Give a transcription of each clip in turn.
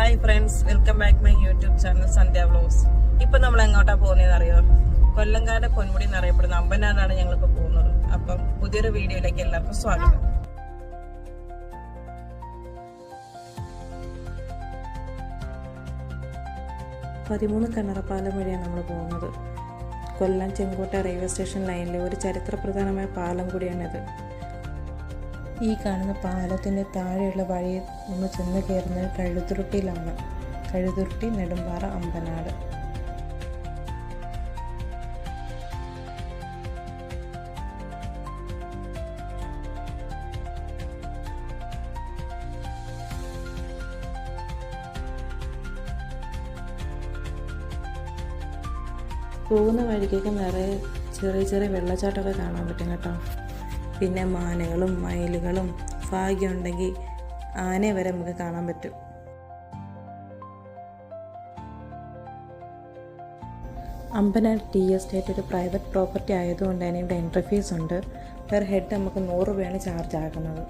Hi friends, welcome back my YouTube channel Sandhya vlogs. ഇപ്പം നമ്മൾ എങ്ങോട്ടാണ് പോകുന്നതെന്ന് അറിയോ? കൊല്ലങ്കാട് പൊന്മുടി എന്നറിയപ്പെടുന്ന അമ്പനാടാണ് ഞങ്ങളിപ്പോൾ പോകുന്നത്. അപ്പം പുതിയൊരു വീഡിയോയിലേക്ക് എല്ലാവർക്കും സ്വാഗതം. പതിമൂന്ന് കണ്ണറപ്പാലം വഴിയാണ് നമ്മൾ പോകുന്നത്. കൊല്ലം ചെങ്കോട്ട റെയിൽവേ സ്റ്റേഷൻ ലൈനിലെ ഒരു ചരിത്രപ്രധാനമായ പാലം കൂടിയാണിത്. ഈ കാണുന്ന പാലത്തിൻ്റെ താഴെയുള്ള വഴി നമ്മൾ ചെന്ന് കയറുന്നത് കഴുതുരുട്ടിയിലാണ്. കഴുതുരുട്ടി, നെടുമ്പാറ, അമ്പനാട്. പോകുന്ന വഴിക്കൊക്കെ നിറയെ ചെറിയ ചെറിയ വെള്ളച്ചാട്ടമൊക്കെ കാണാൻ പറ്റും കേട്ടോ. പിന്നെ മാനകളും മയിലുകളും, ഭാഗ്യമുണ്ടെങ്കിൽ ആനയെ വരെ നമുക്ക് കാണാൻ പറ്റും. അമ്പനാട് ടീ എസ്റ്റേറ്റ് ഒരു പ്രൈവറ്റ് പ്രോപ്പർട്ടി ആയതുകൊണ്ട് തന്നെ ഇവിടെ എൻട്രി ഫീസ് ഉണ്ട്. പെർ ഹെഡ് നമുക്ക് 100 രൂപയാണ് ചാർജ് ആക്കുന്നത്.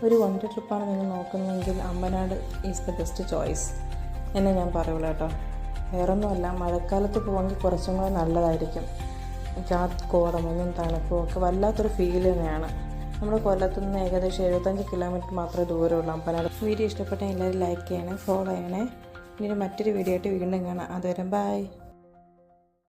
ഒരു വൺഡേ ട്രിപ്പാണ് നിങ്ങൾ നോക്കുന്നതെങ്കിൽ Ambanad is the best choice എന്ന് ഞാൻ പറയുള്ളൂ കേട്ടോ. വേറൊന്നുമല്ല, മഴക്കാലത്ത് പോകുമെങ്കിൽ കുറച്ചും കൂടെ നല്ലതായിരിക്കും. കോടമഞ്ഞും തണുപ്പും ഒക്കെ വല്ലാത്തൊരു ഫീൽ തന്നെയാണ്. നമ്മുടെ കൊല്ലത്തു നിന്ന് ഏകദേശം 75 കിലോമീറ്റർ മാത്രമേ ദൂരമുള്ളൂ അമ്പനാട്. വീഡിയോ ഇഷ്ടപ്പെട്ടെങ്കിൽ എല്ലാവരും ലൈക്ക് ചെയ്യണേ, ഫോളോ ചെയ്യണേ. ഇനി മറ്റൊരു വീഡിയോ ആയിട്ട് വീണ്ടും കാണാം. അതുവരെ ബൈ.